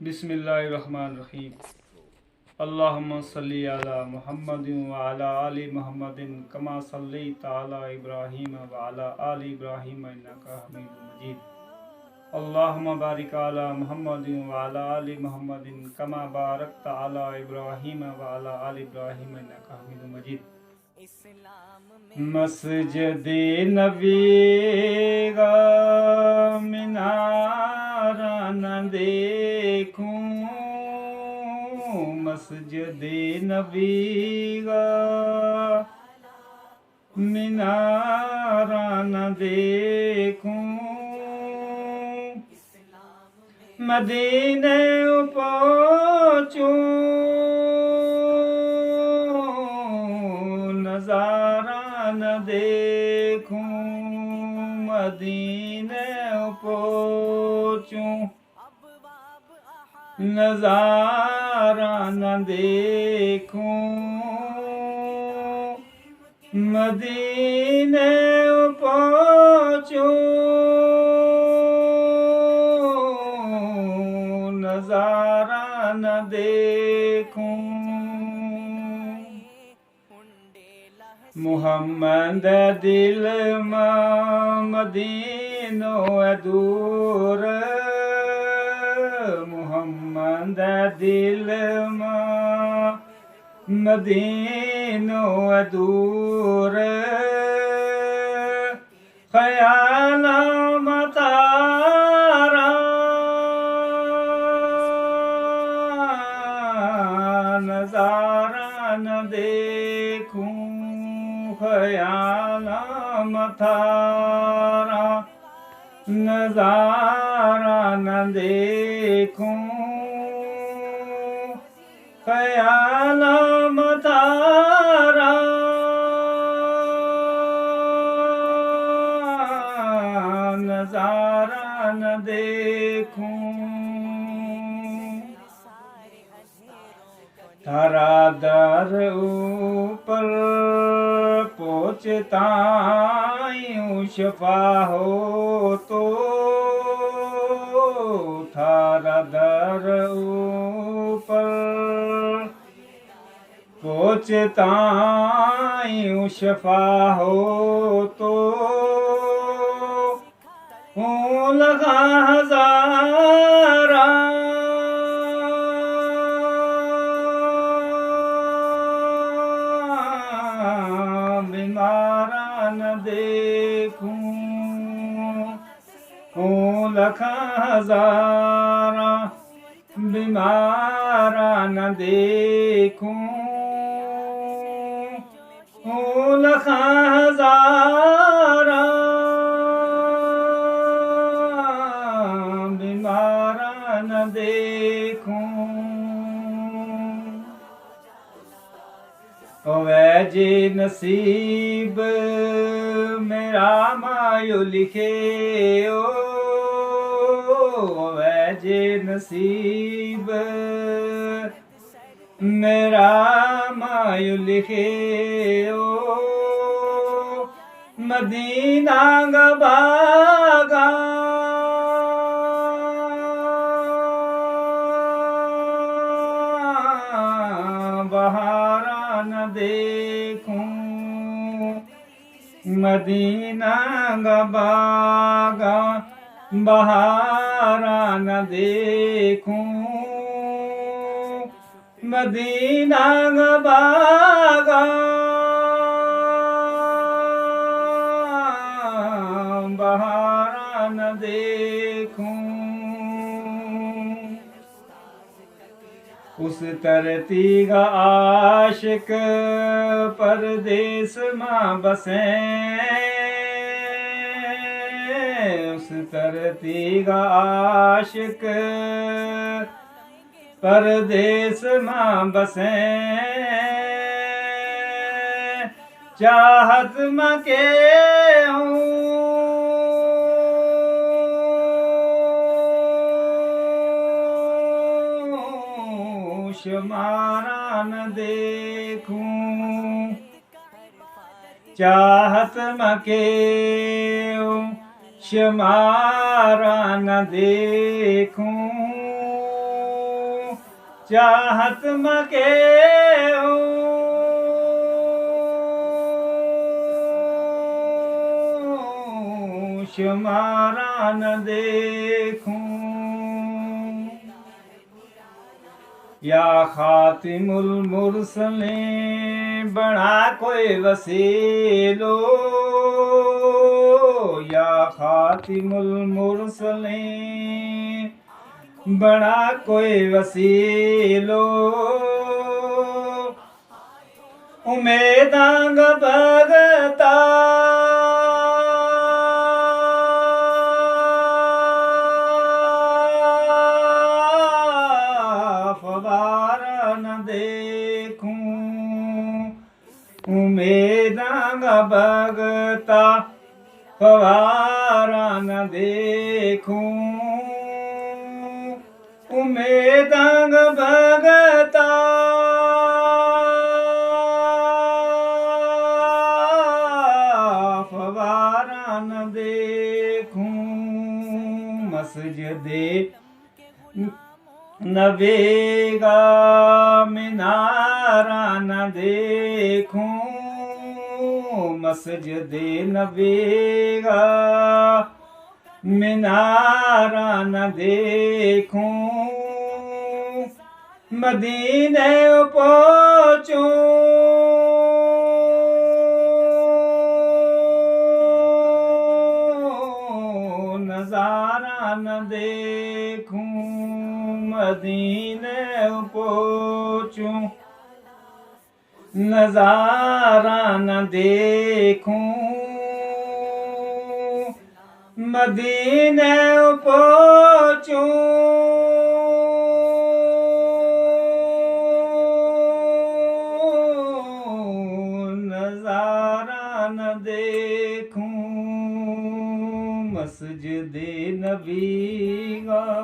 बिस्मिल्लाहिर्रहमानिर्रहीम। अल्लाहुम्मा सल्ली अला मुहम्मदिन व अला आलि मुहम्मदिन कमा सल्लैता अला इब्राहीम व अला आलि इब्राहीम इन्नका हमीदुम मजीद। अल्लाहुम्मा बारिक अला मुहम्मदिन व अला आलि मुहम्मदिन कमा बारकता अला इब्राहीम व अला आलि इब्राहीम इन्नका हमीदुम मजीद। मस्जिद नबी का मिनारा न देखूं, मस्जिद नबी का मिनारा न देखूं, मदीने पहुंचूं नजारा न देखूं, मदीने पहुंचूं नजारा न देखूं, मदीने पहुंचूं नजारा न देखूं। मुहम्मद दिल मदीनो दूर, मुहम्मद दिल मदीनो दूर, ख्याल मतारा नजारा न देखूं, ख्याल मतारा नजारा न देखूं, ख्याल मतारा नजारा न देखूं। तारा दर ऊपर पहुँचता यूं शफा हो तो, थारा दर ऊपर पहुँचता यूं शफा हो तो, हूँ लगा हजारा बीमारा न देखूं, हूँ लखा हजारा बीमारा न देखूं, हूँ लखा हजारा बीमारा न देखूं। वै जे नसीब मेरा मायो लिखे ओ, वै जे नसीब मेरा मायो लिखे ओ, मदीना गबागा बहारा न देखूं, मदीना गबागा बहारा न देखूं, मदीना गबागा बहारा न देखूं। उस तरती का आशिक परदेस मां बसे, उस तरती का आशिक परदेस मां बसे, चाहत मके शुमारा न देखूं, चाहत मके शुमारा न देखूं, चाहत मके शुमारा न देखूं या खातिमुल मुरसलीन बड़ा कोई वसीलो या खातिमुल मुरसलीन बड़ा कोई वसीलो उमेदांग भगता फवारा न देखूं उमेदांग भगता फवारा न देखूं उमेदांग भगता फवारा न देखूं मस्जिदे नवेगा मिनारा न देखूं मस्जिदे नवेगा मिनारा न देखूं मदीने पहुंचूं नजारा न देखूं मदीने पहुंचूं नजारा न देखूं मदीने पहुंचूं नजारा न देखूं मस्जिद नबी का